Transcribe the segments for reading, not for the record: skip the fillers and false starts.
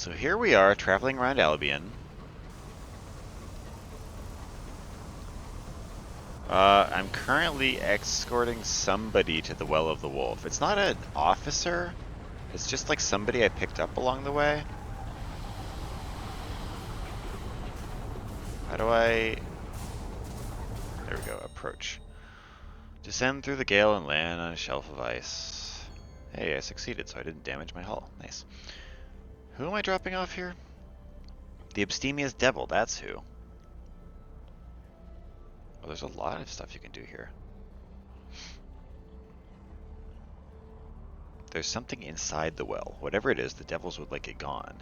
So here we are, traveling around Albion. I'm currently escorting somebody to the Well of the Wolf. It's not an officer, it's just like somebody I picked up along the way. How do I... There we go, approach. Descend through the gale and land on a shelf of ice. Hey, I succeeded, so I didn't damage my hull. Nice. Who am I dropping off here? The Abstemious Devil, that's who. Oh, there's a lot of stuff you can do here. There's something inside the well. Whatever it is, the devils would like it gone.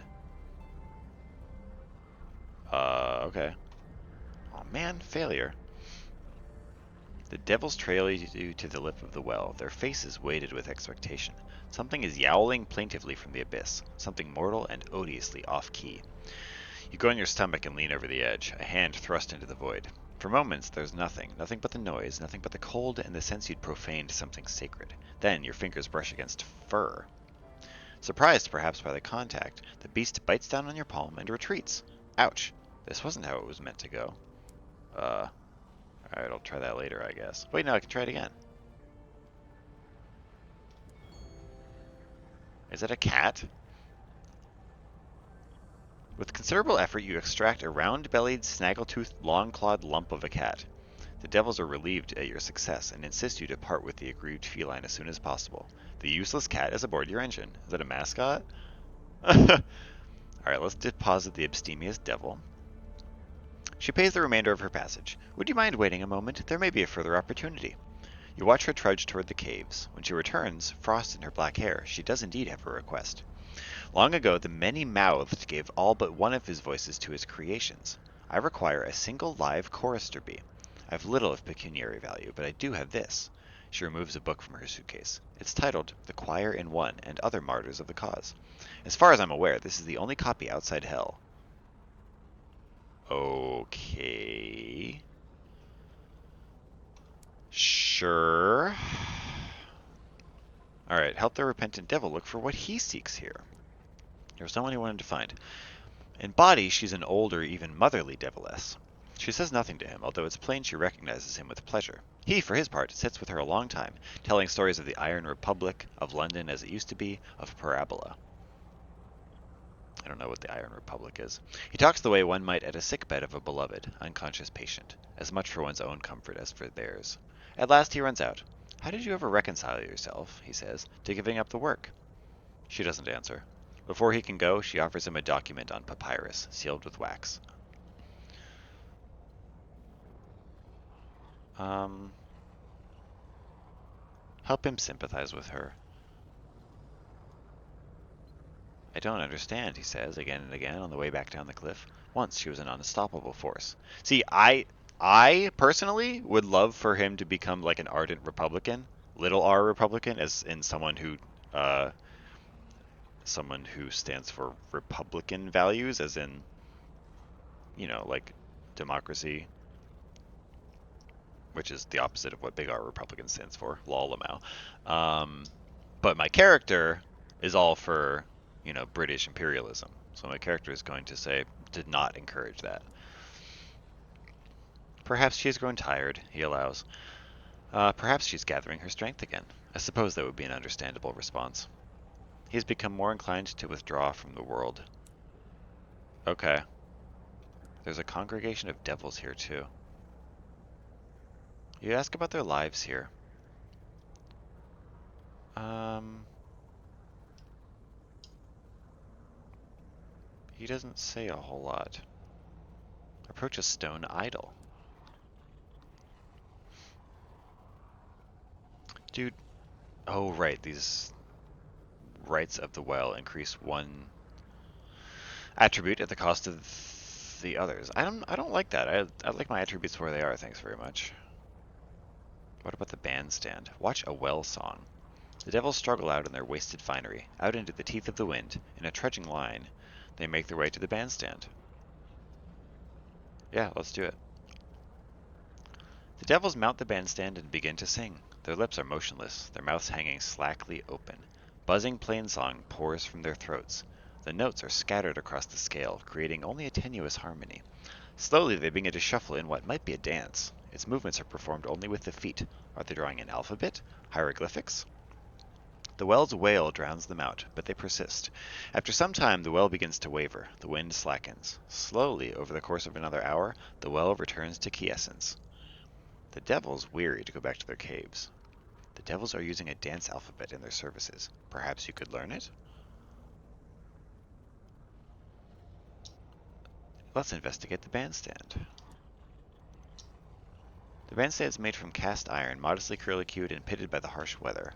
Okay. Oh man, failure. The devils trail you to the lip of the well, their faces weighted with expectation. Something is yowling plaintively from the abyss, something mortal and odiously off-key. You go on your stomach and lean over the edge, a hand thrust into the void. For moments, there's nothing but the noise, nothing but the cold and the sense you'd profaned something sacred. Then your fingers brush against fur. Surprised perhaps by the contact, the beast bites down on your palm and retreats. Ouch. This wasn't how it was meant to go. Alright, I'll try that later, I guess. Wait, no, I can try it again. Is it a cat? With considerable effort, you extract a round-bellied, snaggle-toothed, long-clawed lump of a cat. The devils are relieved at your success and insist you depart with the aggrieved feline as soon as possible. The useless cat is aboard your engine. Is that a mascot? Alright, let's deposit the abstemious devil. She pays the remainder of her passage. Would you mind waiting a moment? There may be a further opportunity. You watch her trudge toward the caves. When she returns, frost in her black hair, she does indeed have a request. Long ago, the many-mouthed gave all but one of his voices to his creations. I require a single live chorister bee. I have little of pecuniary value, but I do have this. She removes a book from her suitcase. It's titled The Choir in One and Other Martyrs of the Cause. As far as I'm aware, this is the only copy outside Hell. Okay. Sure. Alright, help the repentant devil look for what he seeks here. There was someone he wanted to find. In body, she's an older, even motherly deviless. She says nothing to him, although it's plain she recognizes him with pleasure. He, for his part, sits with her a long time, telling stories of the Iron Republic, of London as it used to be, of Parabola. I don't know what the Iron Republic is. He talks the way one might at a sickbed of a beloved, unconscious patient, as much for one's own comfort as for theirs. At last he runs out. How did you ever reconcile yourself, he says, to giving up the work? She doesn't answer. Before he can go, she offers him a document on papyrus, sealed with wax. Help him sympathize with her. I don't understand, he says again and again on the way back down the cliff. Once she was an unstoppable force. See, I personally would love for him to become like an ardent Republican, little R Republican, as in someone who stands for Republican values, as in, like democracy, which is the opposite of what big R Republican stands for, lol but my character is all for, British imperialism. So my character is going to say, did not encourage that. Perhaps she has grown tired, he allows. Perhaps she's gathering her strength again. I suppose that would be an understandable response. He has become more inclined to withdraw from the world. Okay. There's a congregation of devils here, too. You ask about their lives here. He doesn't say a whole lot. Approach a stone idol. Dude. Oh, right. These rites of the well increase one attribute at the cost of the others. I don't like that. I like my attributes where they are, thanks very much. What about the bandstand? Watch a well song. The devils struggle out in their wasted finery, out into the teeth of the wind, in a trudging line. They make their way to the bandstand. Yeah, let's do it. The devils mount the bandstand and begin to sing. Their lips are motionless, their mouths hanging slackly open. Buzzing plainsong pours from their throats. The notes are scattered across the scale, creating only a tenuous harmony. Slowly they begin to shuffle in what might be a dance. Its movements are performed only with the feet. Are they drawing an alphabet? Hieroglyphics? The well's wail drowns them out, but they persist. After some time, the well begins to waver. The wind slackens. Slowly, over the course of another hour, the well returns to quiescence. The devils weary to go back to their caves. The devils are using a dance alphabet in their services. Perhaps you could learn it? Let's investigate the bandstand. The bandstand is made from cast iron, modestly curlicued and pitted by the harsh weather.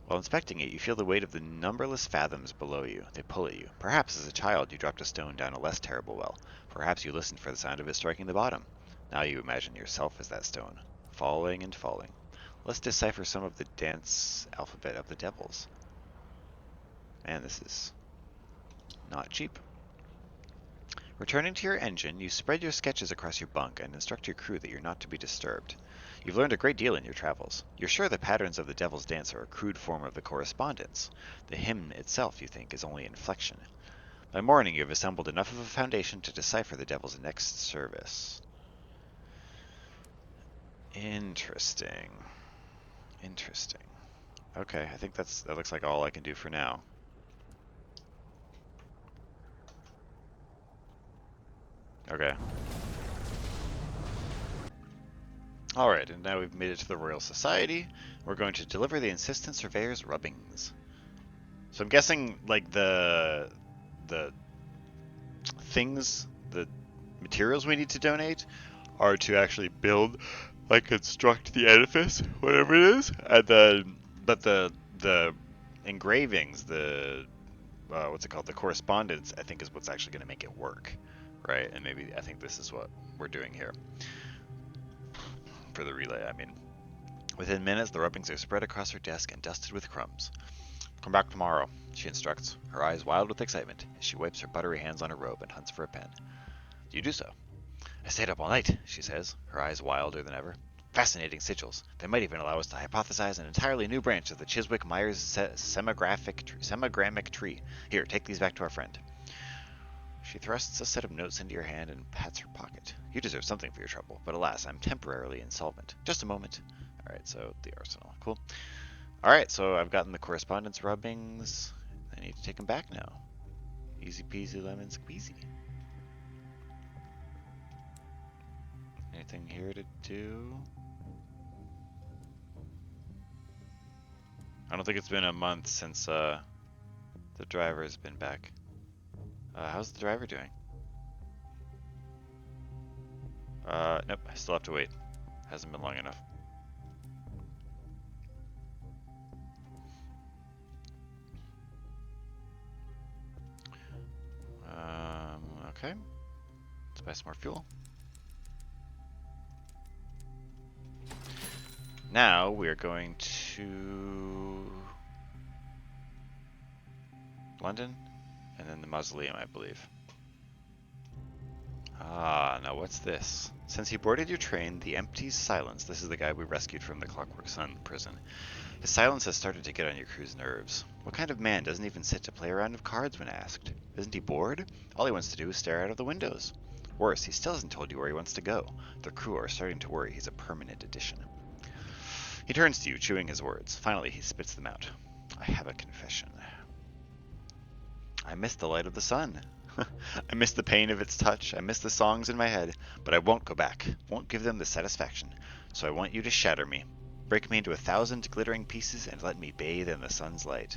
While inspecting it, you feel the weight of the numberless fathoms below you. They pull at you. Perhaps as a child you dropped a stone down a less terrible well. Perhaps you listened for the sound of it striking the bottom. Now you imagine yourself as that stone, falling and falling. Let's decipher some of the dance alphabet of the devils. Man, this is not cheap. Returning to your engine, you spread your sketches across your bunk and instruct your crew that you're not to be disturbed. You've learned a great deal in your travels. You're sure the patterns of the Devil's Dance are a crude form of the correspondence. The hymn itself, you think, is only inflection. By morning, you have assembled enough of a foundation to decipher the Devil's next service. Interesting. Interesting. Okay, I think that looks like all I can do for now. Okay. Alright, and now we've made it to the Royal Society. We're going to deliver the Insistent Surveyor's rubbings. So I'm guessing, like, the things, the materials we need to donate are to actually build, like, construct the edifice, whatever it is, and but the engravings, the what's it called, the correspondence, I think is what's actually going to make it work, right? And maybe I think this is what we're doing here for the relay. I mean, within minutes, the rubbings are spread across her desk and dusted with crumbs. Come back tomorrow, she instructs, her eyes wild with excitement as she wipes her buttery hands on her robe and hunts for a pen. You do so. I stayed up all night, she says, her eyes wilder than ever. Fascinating sigils. They might even allow us to hypothesize an entirely new branch of the Chiswick-Myers semigrammic tree. Here, take these back to our friend. She thrusts a set of notes into your hand and pats her pocket. You deserve something for your trouble, but alas, I'm temporarily insolvent. Just a moment. Alright, so the arsenal. Cool. Alright, so I've gotten the correspondence rubbings. I need to take them back now. Easy peasy lemon squeezy. Anything here to do? I don't think it's been a month since the driver's been back. How's the driver doing? Nope, I still have to wait. Hasn't been long enough. Okay. Let's buy some more fuel. Now we're going to London and then the mausoleum, I believe. Ah, now what's this? Since he boarded your train, the empty silence. This is the guy we rescued from the Clockwork Sun prison. His silence has started to get on your crew's nerves. What kind of man doesn't even sit to play a round of cards when asked? Isn't he bored? All he wants to do is stare out of the windows. Worse, he still hasn't told you where he wants to go. The crew are starting to worry he's a permanent addition. He turns to you, chewing his words. Finally, he spits them out. I have a confession. I miss the light of the sun. I miss the pain of its touch. I miss the songs in my head. But I won't go back. Won't give them the satisfaction. So I want you to shatter me. Break me into 1,000 glittering pieces and let me bathe in the sun's light.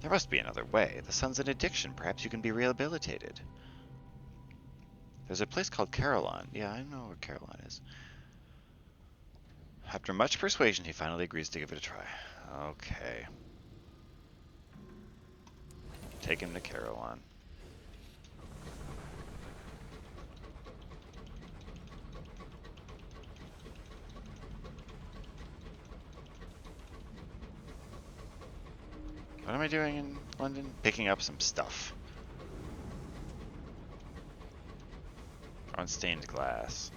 There must be another way. The sun's an addiction. Perhaps you can be rehabilitated. There's a place called Carillon. Yeah, I know where Carillon is. After much persuasion, he finally agrees to give it a try. Okay. Take him to Carillon. What am I doing in London? Picking up some stuff. Unstained glass.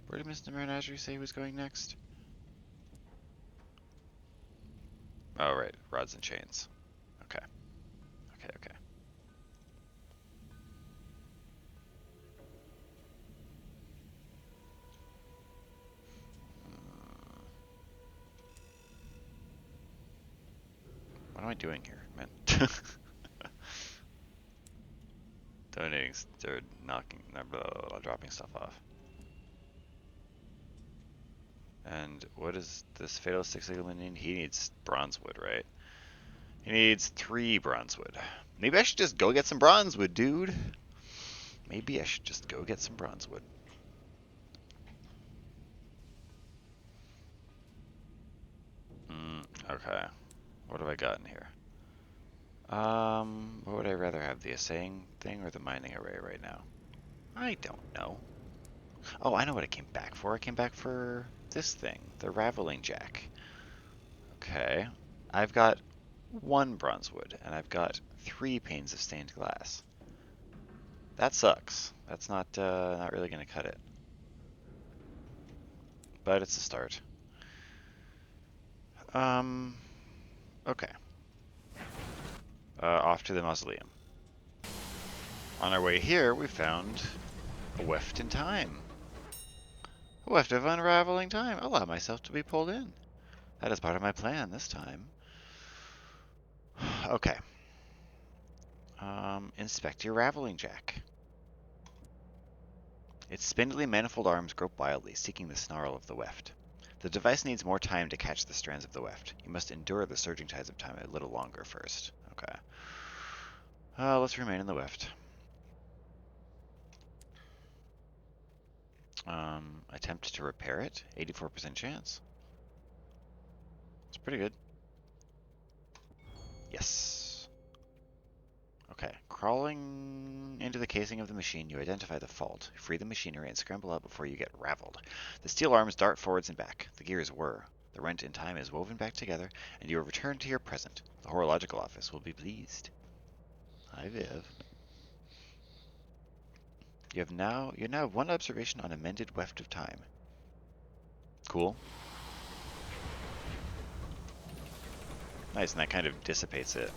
Where Where did Mr. Menagerie say he was going next? Oh, right. Rods and chains. Okay. Okay, okay. What am I doing here, man? Donating, or knocking, dropping stuff off. And what is this fatalistic signal need? He needs bronze wood, right? He needs 3 bronze wood. Maybe I should just go get some bronze wood, dude. Maybe I should just go get some bronze wood. Okay. What have I got in here? What would I rather have, the assaying thing or the mining array right now? I don't know. Oh, I know what I came back for. I came back for this thing, the raveling jack. Okay. I've got 1 bronze wood, and I've got 3 panes of stained glass. That sucks. That's not really gonna cut it. But it's a start. Okay. Off to the mausoleum. On our way here, we found a weft in time. A weft of unraveling time. Allow myself to be pulled in. That is part of my plan this time. Okay. Inspect your raveling jack. Its spindly manifold arms grope wildly, seeking the snarl of the weft. The device needs more time to catch the strands of the weft. You must endure the surging tides of time a little longer first. Okay. Let's remain in the weft. Attempt to repair it. 84% chance. It's pretty good. Yes. Okay. Crawling into the casing of the machine, you identify the fault, free the machinery, and scramble out before you get raveled. The steel arms dart forwards and back. The gears whir. The rent in time is woven back together, and you are returned to your present. The horological office will be pleased. Hi, Viv. You now have 1 observation on amended weft of time. Cool. Nice, and that kind of dissipates it.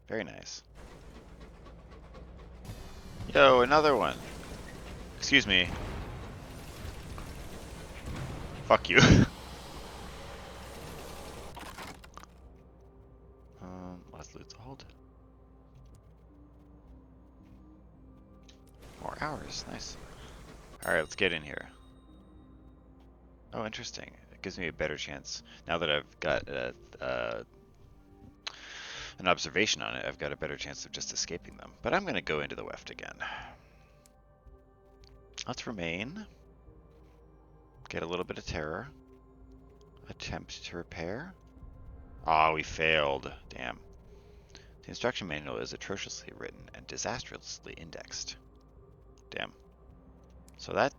Very nice. Yo, another one. Excuse me. Fuck you. Last loot's hold. More hours, nice. Alright, let's get in here. Oh, interesting. It gives me a better chance. Now that I've got an observation on it, I've got a better chance of just escaping them. But I'm going to go into the weft again. Let's remain. Get a little bit of terror. Attempt to repair. Ah, we failed. Damn. The instruction manual is atrociously written and disastrously indexed. Damn. So that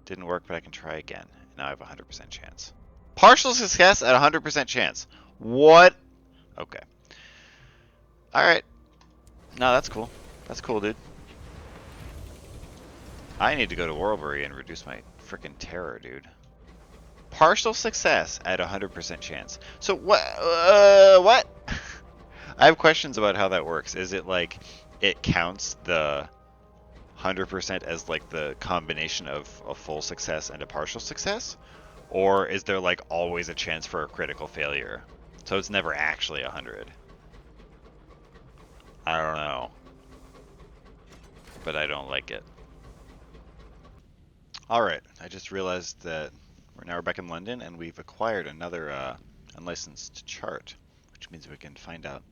didn't work, but I can try again. Now I have a 100% chance. Partial success at 100% chance. What? Okay. Alright. No, that's cool. That's cool, dude. I need to go to Warlbury and reduce my freaking terror, dude. Partial success at 100% chance. So what? What? I have questions about how that works. Is it like it counts the 100% as like the combination of a full success and a partial success? Or is there like always a chance for a critical failure? So it's never actually 100. I don't know. But I don't like it. Alright, I just realized that we're now back in London and we've acquired another unlicensed chart, which means we can find out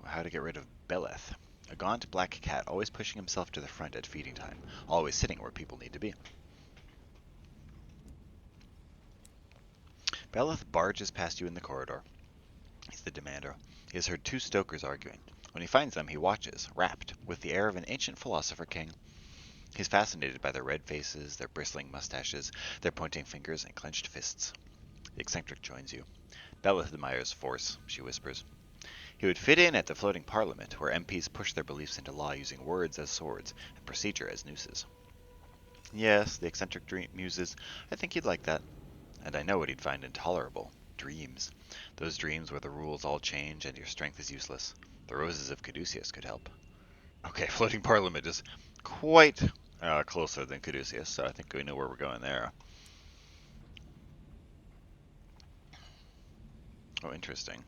how to get rid of Beleth, a gaunt black cat always pushing himself to the front at feeding time, always sitting where people need to be. Beleth barges past you in the corridor. He's the demander. He has heard 2 stokers arguing. When he finds them, he watches, rapt, with the air of an ancient philosopher king. He's fascinated by their red faces, their bristling mustaches, their pointing fingers, and clenched fists. The eccentric joins you. Beleth admires force, she whispers. He would fit in at the floating parliament, where MPs push their beliefs into law using words as swords and procedure as nooses. Yes, the eccentric dream muses. I think he'd like that. And I know what he'd find intolerable. Dreams. Those dreams where the rules all change and your strength is useless. The roses of Caduceus could help. Okay, floating parliament is quite closer than Caduceus, so I think we know where we're going there. Oh, interesting.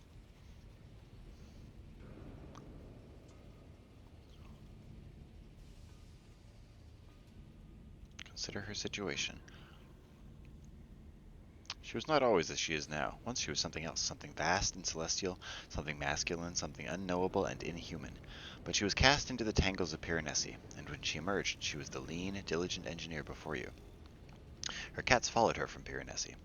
Consider her situation. She was not always as she is now. Once she was something else, something vast and celestial, something masculine, something unknowable and inhuman. But she was cast into the tangles of Piranesi, and when she emerged, she was the lean, diligent engineer before you. Her cats followed her from Piranesi.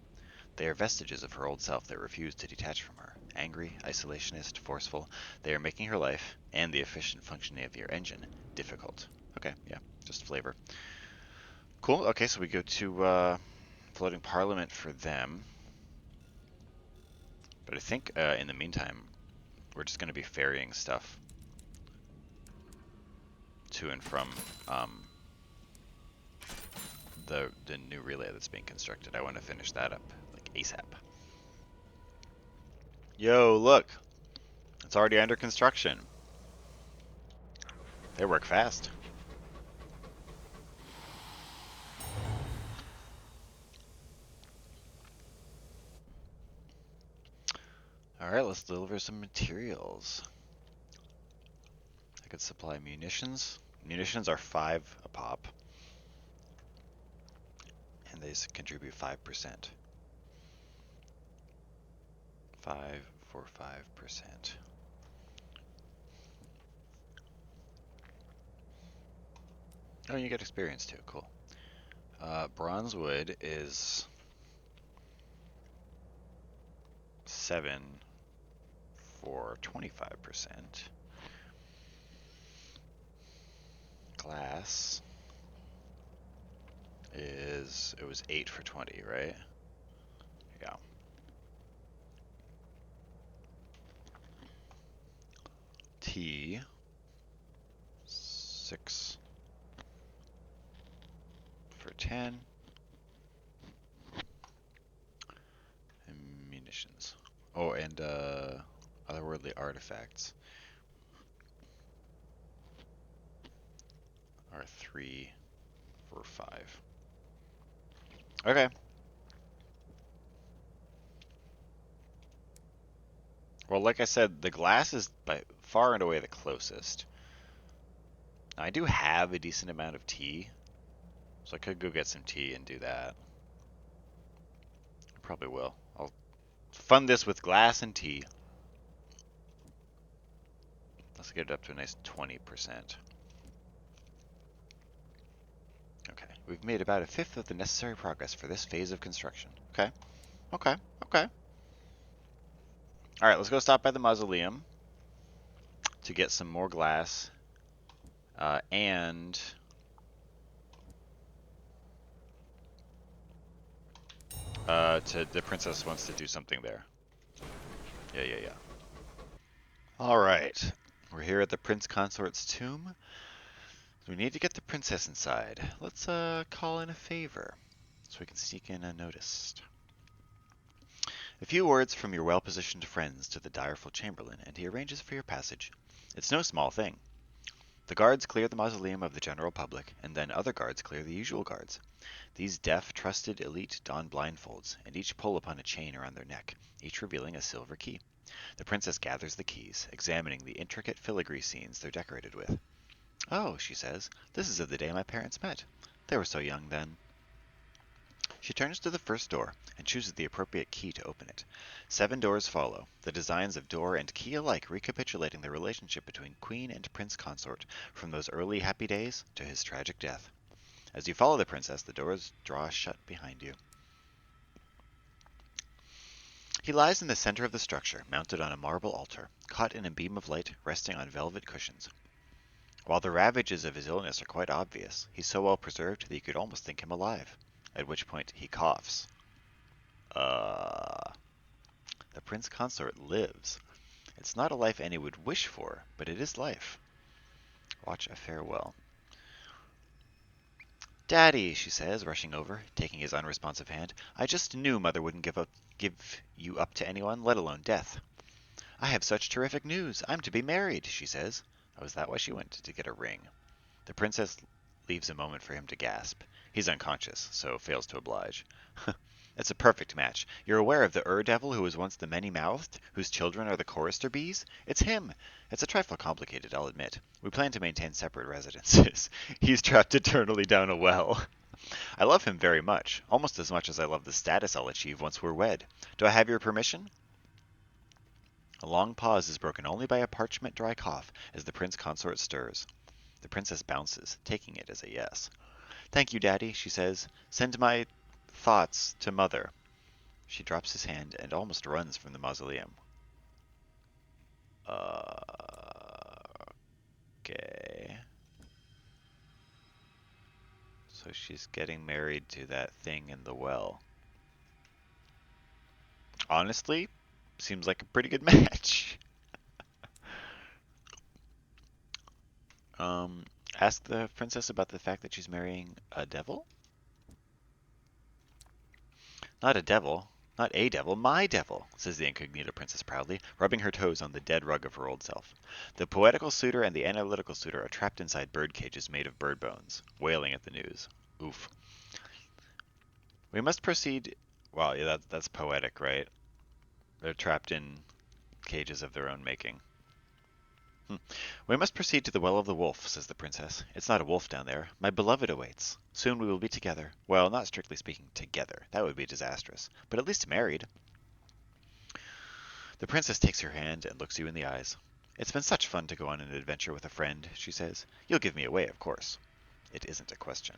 They are vestiges of her old self that refuse to detach from her. Angry, isolationist, forceful, they are making her life, and the efficient functioning of your engine, difficult. Okay, yeah, just flavor. Cool, okay, so we go to floating parliament for them. But I think in the meantime, we're just going to be ferrying stuff to and from um, the new relay that's being constructed. I want to finish that up like ASAP. Yo, look, it's already under construction. They work fast. All right, let's deliver some materials. I could supply munitions. Munitions are 5 a pop, and they contribute 5%. 5 for 5%. Oh, you get experience too. Cool. Bronze wood is 7 for 25%. Glass it was 8 for 20, right? Yeah. Tea, 6 for 10. And munitions. Oh, and otherworldly artifacts are 3 for 5. Okay. Well, like I said, the glass is by far and away the closest. Now, I do have a decent amount of tea, so I could go get some tea and do that. I probably will. I'll fund this with glass and tea. Let's get it up to a nice 20%. Okay, we've made about a fifth of the necessary progress for this phase of construction. Okay, okay, okay. All right, let's go stop by the mausoleum to get some more glass, and the princess wants to do something there. Yeah, yeah, yeah. All right, we're here at the prince consort's tomb. We need to get the princess inside. Let's call in a favor so we can sneak in unnoticed. A few words from your well-positioned friends to the direful chamberlain, and he arranges for your passage. It's no small thing. The guards clear the mausoleum of the general public, and then other guards clear the usual guards. These deaf, trusted elite don blindfolds, and each pull upon a chain around their neck, each revealing a silver key. The princess gathers the keys, examining the intricate filigree scenes they're decorated with. Oh, she says, this is of the day my parents met. They were so young then. She turns to the first door and chooses the appropriate key to open it. 7 doors follow, the designs of door and key alike recapitulating the relationship between queen and prince consort from those early happy days to his tragic death. As you follow the princess, the doors draw shut behind you. He lies in the center of the structure, mounted on a marble altar, caught in a beam of light, resting on velvet cushions. While the ravages of his illness are quite obvious, he's so well preserved that you could almost think him alive. At which point he coughs. Uh, the prince consort lives. It's not a life any would wish for, but it is life. Watch a farewell. Daddy, she says, rushing over, taking his unresponsive hand. I just knew Mother wouldn't give you up to anyone, let alone death. I have such terrific news. I'm to be married, she says. Oh, is that why she went to get a ring? The princess leaves a moment for him to gasp. He's unconscious, so fails to oblige. It's a perfect match. You're aware of the Ur-Devil who was once the many-mouthed, whose children are the chorister bees? It's him. It's a trifle complicated, I'll admit. We plan to maintain separate residences. He's trapped eternally down a well. I love him very much, almost as much as I love the status I'll achieve once we're wed. Do I have your permission? A long pause is broken only by a parchment-dry cough as the prince consort stirs. The princess bounces, taking it as a yes. Thank you, Daddy, she says. Send my thoughts to Mother. She drops his hand and almost runs from the mausoleum. Okay. So she's getting married to that thing in the well. Honestly, seems like a pretty good match. Ask the princess about the fact that she's marrying a devil? Not a devil. Not a devil, my devil, says the incognito princess proudly, rubbing her toes on the dead rug of her old self. The poetical suitor and the analytical suitor are trapped inside bird cages made of bird bones, wailing at the news. Oof. We must proceed... Well, yeah, that's poetic, right? They're trapped in cages of their own making. We must proceed to the Well of the Wolf, says the princess. It's not a wolf down there. My beloved awaits. Soon we will be together. Well, not strictly speaking together. That would be disastrous. But at least married. The princess takes her hand and looks you in the eyes. It's been such fun to go on an adventure with a friend, she says. You'll give me away, of course. It isn't a question.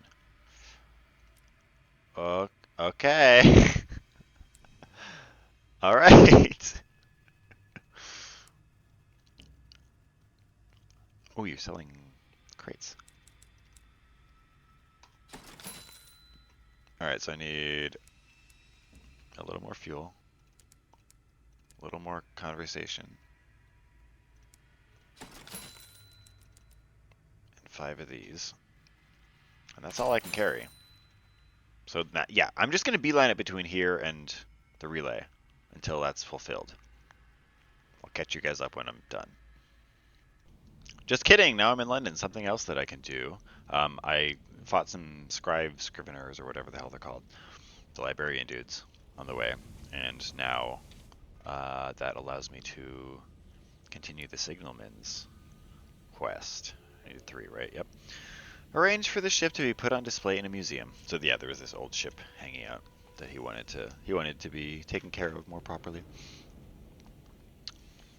Okay. All right. Oh, you're selling crates. All right, so I need a little more fuel, a little more conversation, and 5 of these. And that's all I can carry. So, yeah, I'm just going to beeline it between here and the relay until that's fulfilled. I'll catch you guys up when I'm done. Just kidding! Now I'm in London. Something else that I can do. I fought some scriveners, or whatever the hell they're called. The librarian dudes on the way. And now that allows me to continue the signalman's quest. I need 3, right? Yep. Arrange for the ship to be put on display in a museum. So yeah, there was this old ship hanging out that he wanted to be taken care of more properly.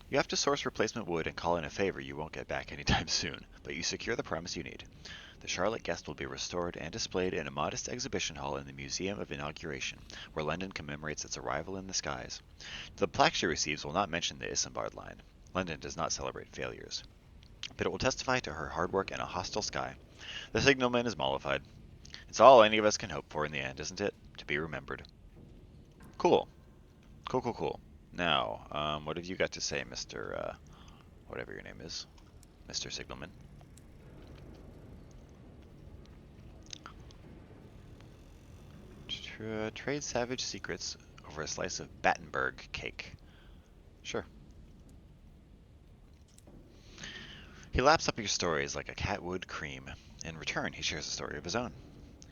You have to source replacement wood and call in a favor you won't get back anytime soon, but you secure the promise you need. The Charlotte Guest will be restored and displayed in a modest exhibition hall in the Museum of Inauguration, where London commemorates its arrival in the skies. The plaque she receives will not mention the Isambard line. London does not celebrate failures. But it will testify to her hard work in a hostile sky. The signalman is mollified. It's all any of us can hope for in the end, isn't it? To be remembered. Cool. Cool. Now, what have you got to say, Mr. Whatever your name is, Mr. Signalman? Trade savage secrets over a slice of Battenberg cake. Sure. He laps up your stories like a cat would cream. In return, he shares a story of his own.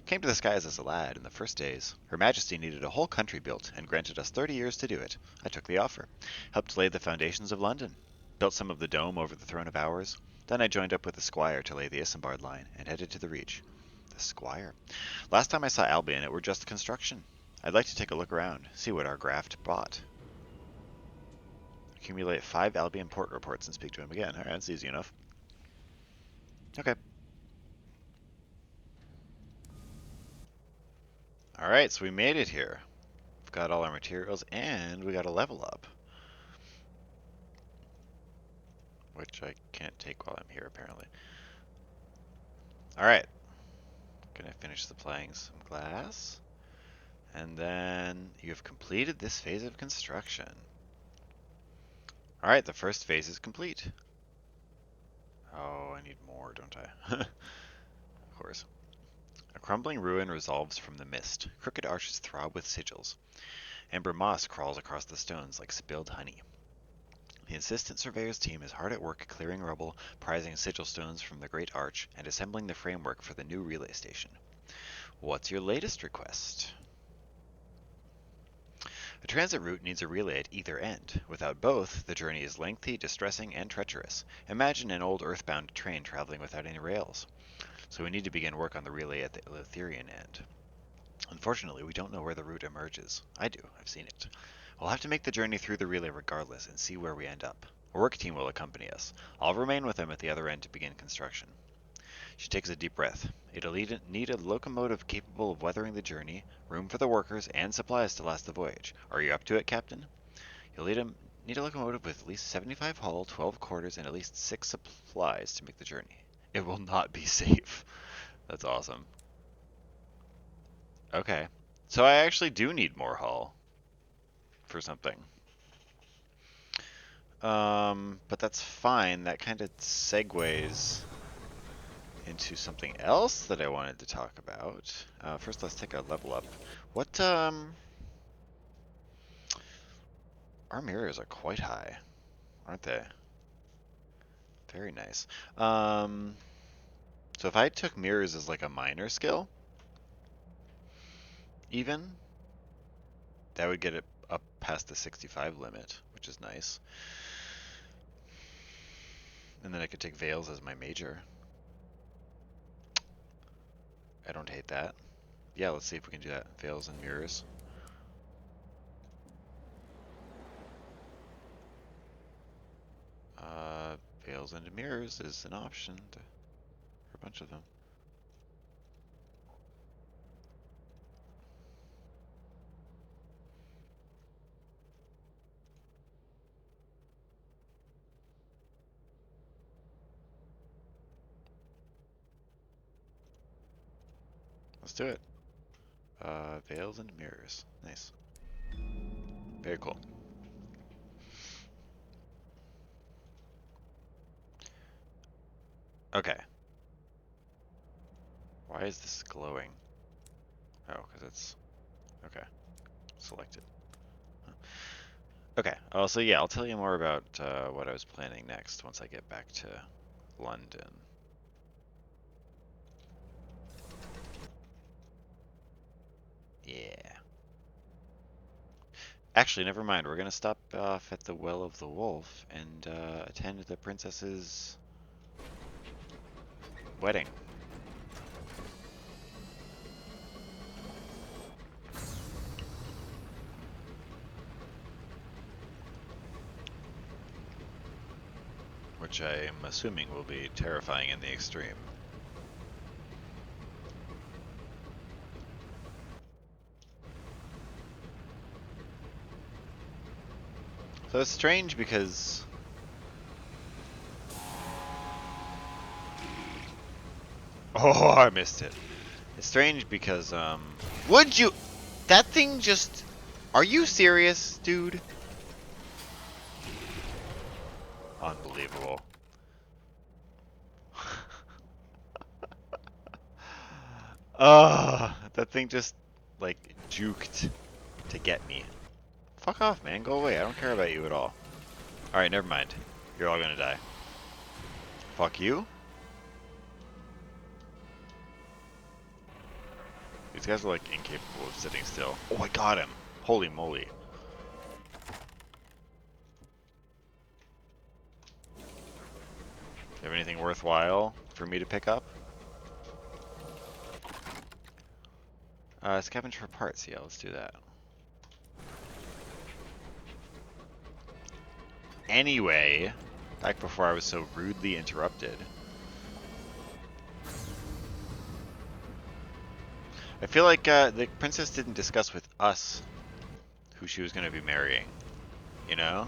Came to the skies as a lad in the first days. Her Majesty needed a whole country built and granted us 30 years to do it. I took the offer. Helped lay the foundations of London. Built some of the dome over the throne of ours. Then I joined up with the Squire to lay the Isambard line and headed to the Reach. The Squire? Last time I saw Albion, it were just construction. I'd like to take a look around, see what our graft bought. Accumulate 5 Albion port reports and speak to him again. Alright, that's easy enough. Okay. Alright, so we made it here. We've got all our materials, and we got a level up. Which I can't take while I'm here, apparently. Alright. Gonna finish supplying some glass. And then you have completed this phase of construction. Alright, the first phase is complete. Oh, I need more, don't I? Of crumbling ruin resolves from the mist. Crooked arches throb with sigils. Amber moss crawls across the stones like spilled honey. The insistent surveyor's team is hard at work clearing rubble, prizing sigil stones from the great arch, and assembling the framework for the new relay station. What's your latest request? A transit route needs a relay at either end. Without both, the journey is lengthy, distressing, and treacherous. Imagine an old earthbound train traveling without any rails. So we need to begin work on the relay at the Eleutherian end. Unfortunately, we don't know where the route emerges. I do, I've seen it. We'll have to make the journey through the relay regardless and see where we end up. A work team will accompany us. I'll remain with them at the other end to begin construction. She takes a deep breath. It'll need a locomotive capable of weathering the journey, room for the workers, and supplies to last the voyage. Are you up to it, Captain? You'll need a locomotive with at least 75 hull, 12 quarters, and at least 6 supplies to make the journey. It will not be safe. That's awesome. Okay. So I actually do need more hull for something. But that's fine. That kind of segues into something else that I wanted to talk about. First, let's take a level up. What, our mirrors are quite high, aren't they? Very nice. So if I took mirrors as like a minor skill, even, that would get it up past the 65 limit, which is nice. And then I could take veils as my major. I don't hate that. Yeah, let's see if we can do that. Veils and mirrors. Veils and mirrors is an option for a bunch of them. Let's do it. Veils and mirrors. Nice. Very cool. Okay. Why is this glowing? Oh, because it's... Okay. Selected. Okay. So yeah, I'll tell you more about what I was planning next once I get back to London. Yeah. Actually, never mind. We're gonna stop off at the Well of the Wolf and attend the princess's wedding. Which I am assuming will be terrifying in the extreme. So it's strange because... Oh, I missed it. It's strange because, would you... That thing just... Are you serious, dude? Unbelievable. That thing just, like, juked to get me. Fuck off, man. Go away. I don't care about you at all. Alright, never mind. You're all gonna die. Fuck you? These guys are, like, incapable of sitting still. Oh, I got him. Holy moly. You have anything worthwhile for me to pick up? Scavenge for parts. Yeah, let's do that. Anyway, back before I was so rudely interrupted. I feel like the princess didn't discuss with us who she was going to be marrying, you know?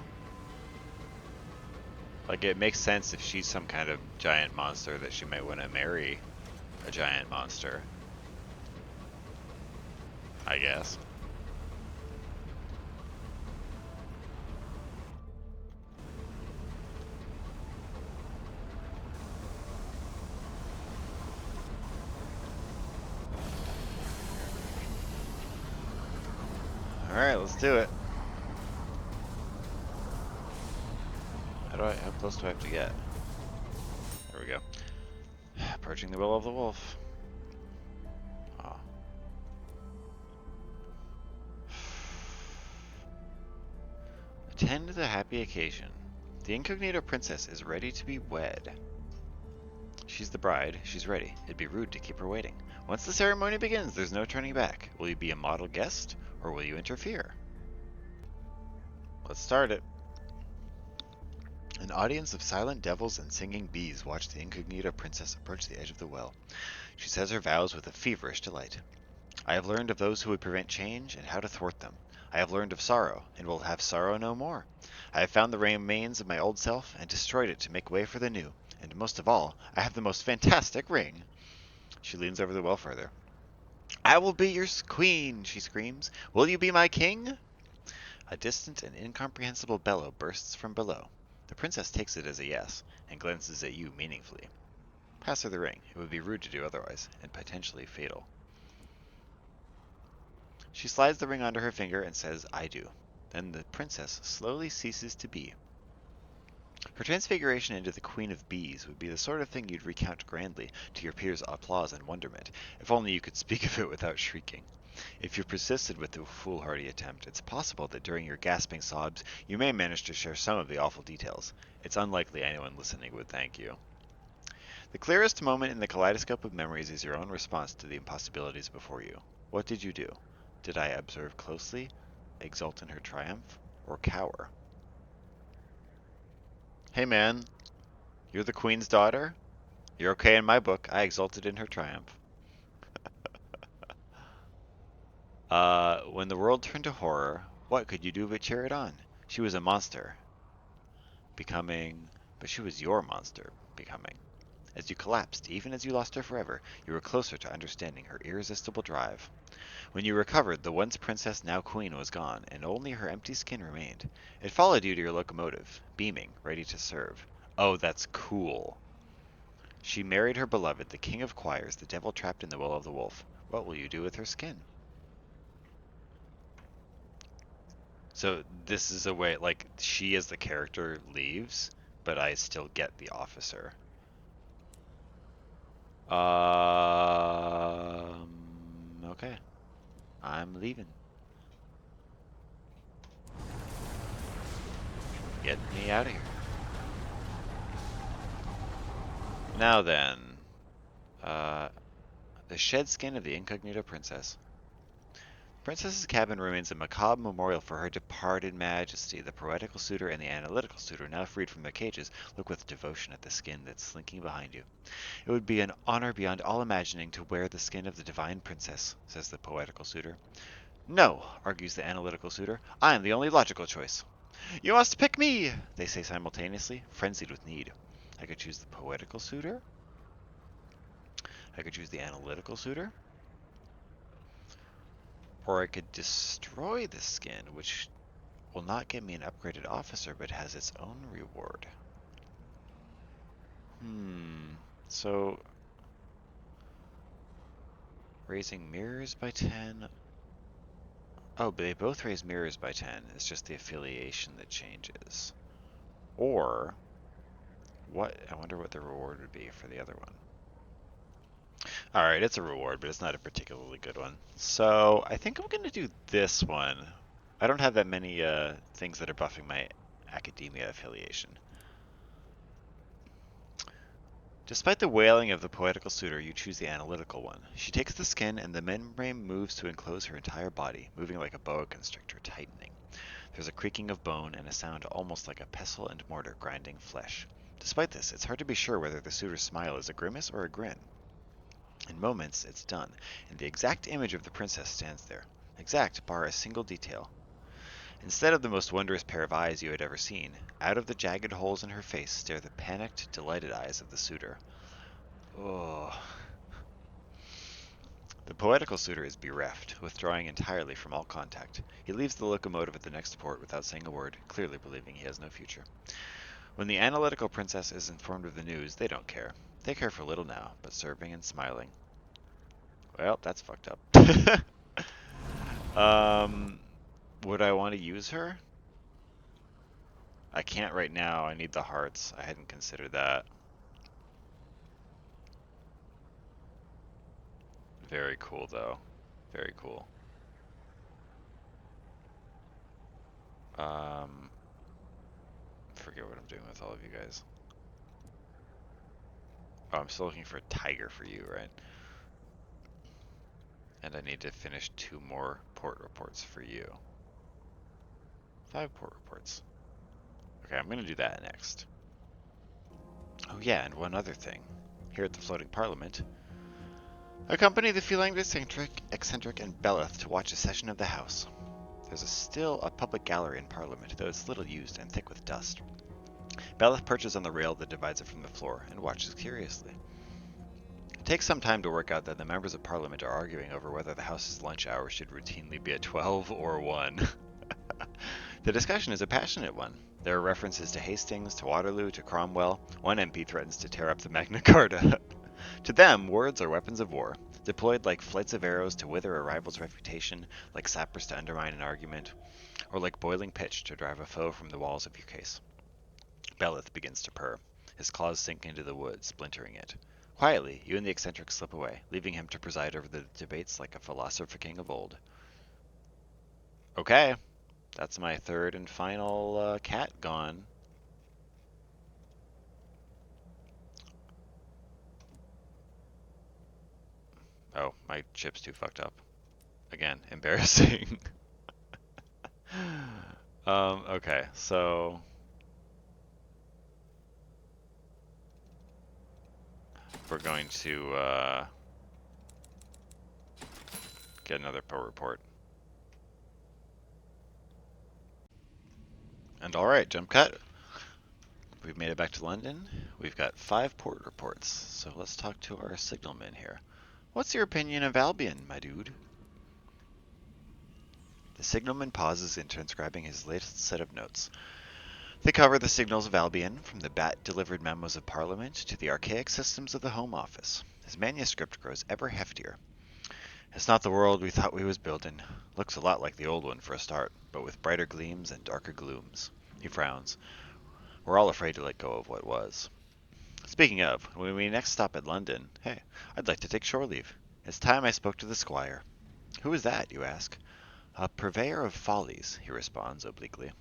Like, it makes sense if she's some kind of giant monster that she might want to marry a giant monster. I guess. Alright, let's do it. How close do I have to get? There we go. Approaching the will of the wolf. Oh. Attend the happy occasion. The incognito princess is ready to be wed. She's the bride. She's ready. It'd be rude to keep her waiting. Once the ceremony begins, there's no turning back. Will you be a model guest, or will you interfere? Let's start it. An audience of silent devils and singing bees watch the incognito princess approach the edge of the well. She says her vows with a feverish delight. I have learned of those who would prevent change and how to thwart them. I have learned of sorrow, and will have sorrow no more. I have found the remains of my old self, and destroyed it to make way for the new. And most of all, I have the most fantastic ring. She leans over the well further. I will be your queen, she screams. Will you be my king? A distant and incomprehensible bellow bursts from below. The princess takes it as a yes, and glances at you meaningfully. Pass her the ring. It would be rude to do otherwise, and potentially fatal. She slides the ring onto her finger and says, I do. Then the princess slowly ceases to be. Her transfiguration into the Queen of Bees would be the sort of thing you'd recount grandly to your peers' applause and wonderment, if only you could speak of it without shrieking. If you persisted with the foolhardy attempt, it's possible that during your gasping sobs, you may manage to share some of the awful details. It's unlikely anyone listening would thank you. The clearest moment in the kaleidoscope of memories is your own response to the impossibilities before you. What did you do? Did I observe closely, exult in her triumph, or cower? Hey man, you're the queen's daughter? You're okay in my book. I exulted in her triumph. When the world turned to horror, what could you do but cheer it on? She was a monster, becoming, but she was your monster, becoming. As you collapsed, even as you lost her forever, you were closer to understanding her irresistible drive. When you recovered, the once princess, now queen, was gone, and only her empty skin remained. It followed you to your locomotive, beaming, ready to serve. Oh, that's cool. She married her beloved, the king of choirs, the devil trapped in the will of the wolf. What will you do with her skin? So this is a way, like, she as the character leaves, but I still get the officer. Okay. I'm leaving. Get me out of here. Now then, uh, the shed skin of the incognito princess. Princess's cabin remains a macabre memorial for her departed majesty. The poetical suitor and the analytical suitor, now freed from their cages, look with devotion at the skin that's slinking behind you. It would be an honor beyond all imagining to wear the skin of the divine princess, says the poetical suitor. No, argues the analytical suitor. I am the only logical choice. You must pick me, they say simultaneously, frenzied with need. I could choose the poetical suitor. I could choose the analytical suitor. Or I could destroy the skin, which will not get me an upgraded officer, but has its own reward. So, raising mirrors by 10. Oh, but they both raise mirrors by 10. It's just the affiliation that changes. Or, what? I wonder what the reward would be for the other one. Alright, it's a reward, but it's not a particularly good one. So, I think I'm going to do this one. I don't have that many things that are buffing my academia affiliation. Despite the wailing of the poetical suitor, you choose the analytical one. She takes the skin, and the membrane moves to enclose her entire body, moving like a boa constrictor, tightening. There's a creaking of bone and a sound almost like a pestle and mortar grinding flesh. Despite this, it's hard to be sure whether the suitor's smile is a grimace or a grin. In moments, it's done, and the exact image of the princess stands there. Exact, bar a single detail. Instead of the most wondrous pair of eyes you had ever seen, out of the jagged holes in her face stare the panicked, delighted eyes of the suitor. Oh. The poetical suitor is bereft, withdrawing entirely from all contact. He leaves the locomotive at the next port without saying a word, clearly believing he has no future. When the analytical princess is informed of the news, they don't care. They care for little now, but serving and smiling. Well, that's fucked up. Would I want to use her? I can't right now. I need the hearts. I hadn't considered that. Very cool, though. Very cool. Um, forget what I'm doing with all of you guys. Oh, I'm still looking for a tiger for you, right? And I need to finish 2 more port reports for you. 5 port reports. Okay, I'm gonna do that next. Oh yeah, and one other thing. Here at the Floating Parliament, accompany the feline eccentric, and Beleth to watch a session of the House. There's still a public gallery in Parliament, though it's little used and thick with dust. Beleth perches on the rail that divides it from the floor and watches curiously. It takes some time to work out that the members of Parliament are arguing over whether the House's lunch hour should routinely be at 12 or 1. The discussion is a passionate one. There are references to Hastings, to Waterloo, to Cromwell. One MP threatens to tear up the Magna Carta. To them, words are weapons of war, deployed like flights of arrows to wither a rival's reputation, like sappers to undermine an argument, or like boiling pitch to drive a foe from the walls of your case. Beleth begins to purr. His claws sink into the wood, splintering it. Quietly, you and the eccentric slip away, leaving him to preside over the debates like a philosopher king of old. Okay, that's my third and final cat gone. Oh, my chip's too fucked up. Again, embarrassing. Okay, so we're going to get another port report. And alright, jump cut. We've made it back to London. We've got 5 port reports, so let's talk to our signalman here. What's your opinion of Albion, my dude? The signalman pauses in transcribing his latest set of notes. They cover the signals of Albion, from the bat-delivered memos of Parliament to the archaic systems of the Home Office. His manuscript grows ever heftier. It's not the world we thought we was building. Looks a lot like the old one for a start, but with brighter gleams and darker glooms. He frowns. We're all afraid to let go of what was. Speaking of, when we next stop at London, hey, I'd like to take shore leave. It's time I spoke to the squire. Who is that, you ask? A purveyor of follies, he responds obliquely.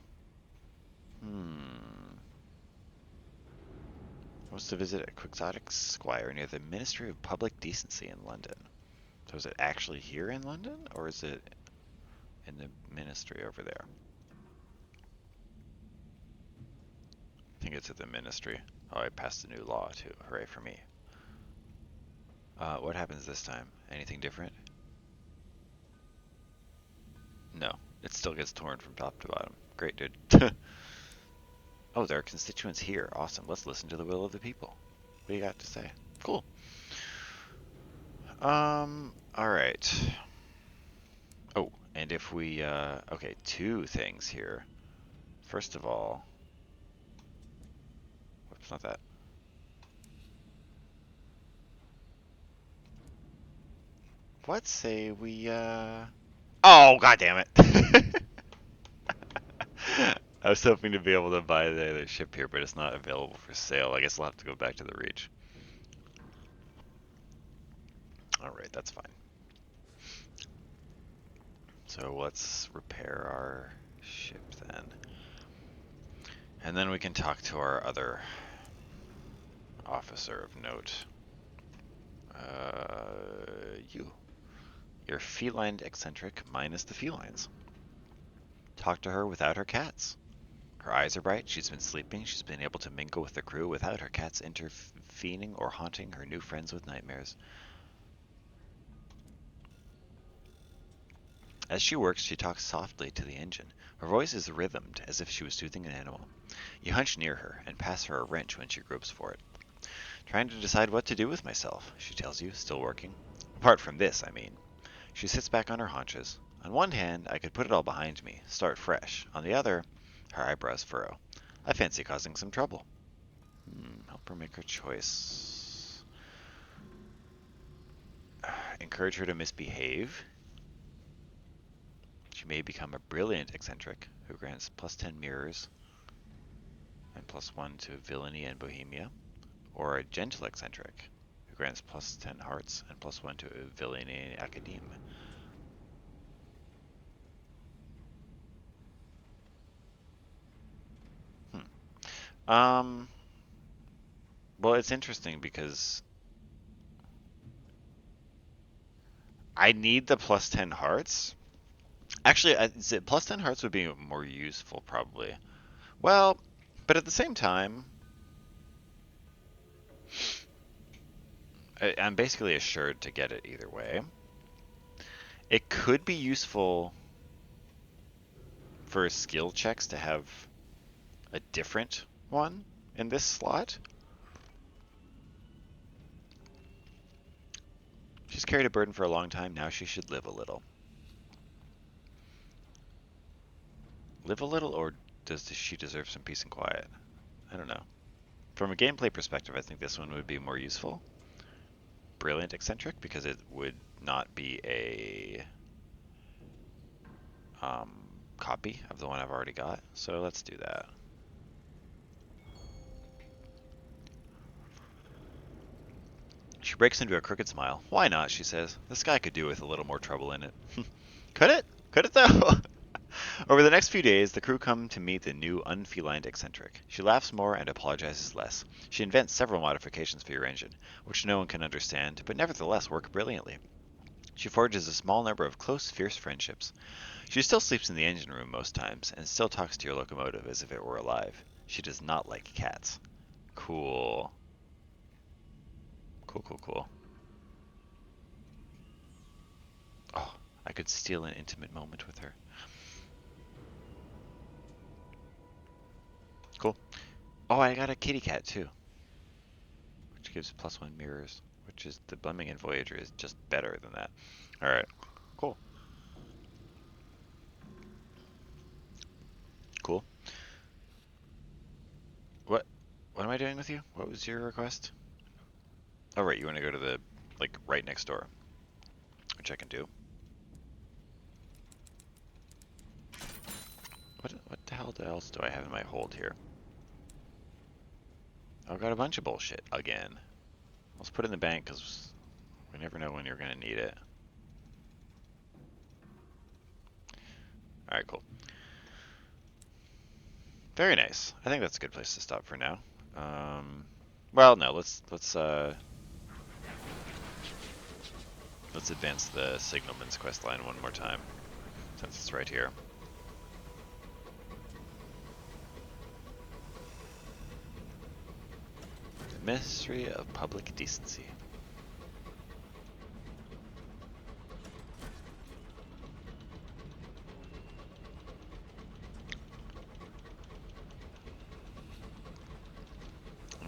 Wants to visit a quixotic squire near the Ministry of Public Decency in London. So is it actually here in London, or is it in the ministry over there? I think it's at the ministry. Oh, I passed a new law too. Hooray for me. What happens this time? Anything different? No. It still gets torn from top to bottom. Great, dude. Oh, there are constituents here. Awesome. Let's listen to the will of the people. What do you got to say? Cool. Alright. Oh, and if we, okay, 2 things here. First of all, whoops, not that. What say we, oh, god damn it! I was hoping to be able to buy the other ship here, but it's not available for sale. I guess I'll have to go back to the Reach. Alright, that's fine. So let's repair our ship then. And then we can talk to our other officer of note. You. You're feline eccentric minus the felines. Talk to her without her cats. Her eyes are bright, she's been sleeping, she's been able to mingle with the crew without her cats intervening or haunting her new friends with nightmares. As she works, she talks softly to the engine. Her voice is rhythmed, as if she was soothing an animal. You hunch near her, and pass her a wrench when she gropes for it. Trying to decide what to do with myself, she tells you, still working. Apart from this, I mean. She sits back on her haunches. On one hand, I could put it all behind me, start fresh. On the other, her eyebrows furrow. I fancy causing some trouble. Help her make her choice. Encourage her to misbehave. She She may become a brilliant eccentric who grants +10 mirrors and +1 to villainy and bohemia, or a gentle eccentric who grants +10 hearts and +1 to villainy and academe. Um, well, it's interesting because I need the +10 hearts. Actually, +10 hearts would be more useful, probably. Well, but at the same time, I'm basically assured to get it either way. It could be useful for skill checks to have a different one in this slot. She's carried a burden for a long time. Now she should live a little. Live a little, or does she deserve some peace and quiet? I don't know. From a gameplay perspective, I think this one would be more useful. Brilliant eccentric, because it would not be a copy of the one I've already got. So let's do that. She breaks into a crooked smile. Why not, she says. The sky could do with a little more trouble in it. Could it? Could it though? Over the next few days, the crew come to meet the new unfelined eccentric. She laughs more and apologizes less. She invents several modifications for your engine, which no one can understand, but nevertheless work brilliantly. She forges a small number of close, fierce friendships. She still sleeps in the engine room most times, and still talks to your locomotive as if it were alive. She does not like cats. Cool. Cool, cool, cool. Oh, I could steal an intimate moment with her. Cool. Oh, I got a kitty cat too, which gives +1 mirrors, which is the Blemmingen Voyager is just better than that. All right, cool, cool. What, what am I doing with you? What was your request? Oh, right, you want to go to the like right next door, which I can do. What the hell else do I have in my hold here? I've got a bunch of bullshit again. Let's put it in the bank because we never know when you're gonna need it. All right, cool. Very nice. I think that's a good place to stop for now. Well, no, let's advance the Signalman's quest line one more time, since it's right here. The Ministry of Public Decency.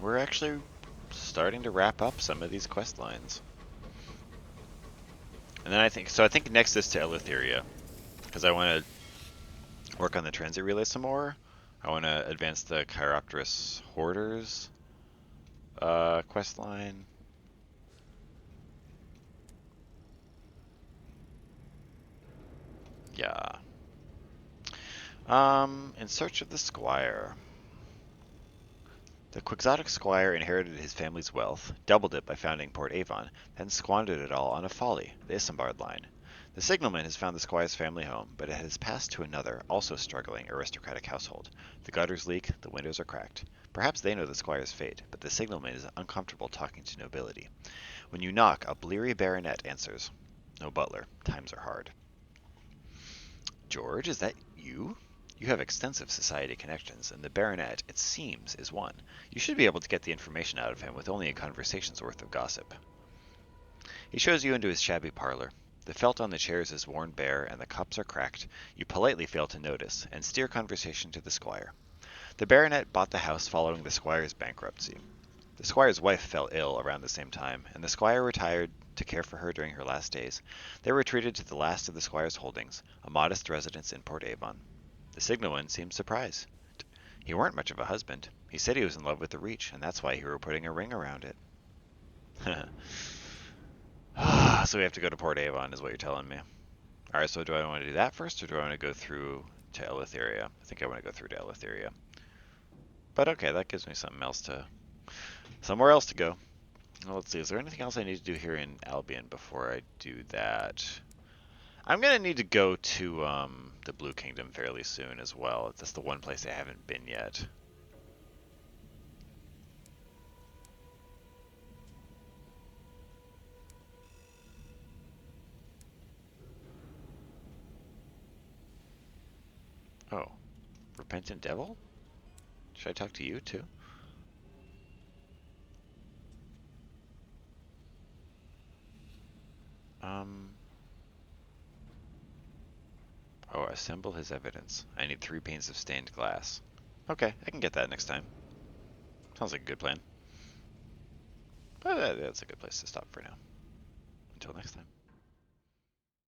We're actually starting to wrap up some of these quest lines. And then I think next is to Eleutheria, because I want to work on the transit relay some more. I want to advance the Chiropterus Hoarders quest line. Yeah. In search of the Squire. The quixotic squire inherited his family's wealth, doubled it by founding Port Avon, then squandered it all on a folly, the Isambard line. The signalman has found the squire's family home, but it has passed to another, also struggling, aristocratic household. The gutters leak, the windows are cracked. Perhaps they know the squire's fate, but the signalman is uncomfortable talking to nobility. When you knock, a bleary baronet answers. No butler. Times are hard. George, is that you? You have extensive society connections, and the baronet, it seems, is one. You should be able to get the information out of him with only a conversation's worth of gossip. He shows you into his shabby parlor. The felt on the chairs is worn bare, and the cups are cracked. You politely fail to notice, and steer conversation to the squire. The baronet bought the house following the squire's bankruptcy. The squire's wife fell ill around the same time, and the squire retired to care for her during her last days. They retreated to the last of the squire's holdings, a modest residence in Port Avon. The signalman seemed surprised. He weren't much of a husband. He said he was in love with the Reach, and that's why he were putting a ring around it. So we have to go to Port Avon, is what you're telling me. Alright, so do I want to do that first, or do I want to go through to Eleutheria? I think I want to go through to Eleutheria. But okay, that gives me somewhere else to go. Well, let's see, is there anything else I need to do here in Albion before I do that? I'm gonna need to go to the Blue Kingdom fairly soon as well. That's the one place I haven't been yet. Oh, Repentant Devil? Should I talk to you too? Um. Oh, assemble his evidence. I need 3 panes of stained glass. Okay, I can get that next time. Sounds like a good plan. But that's a good place to stop for now. Until next time.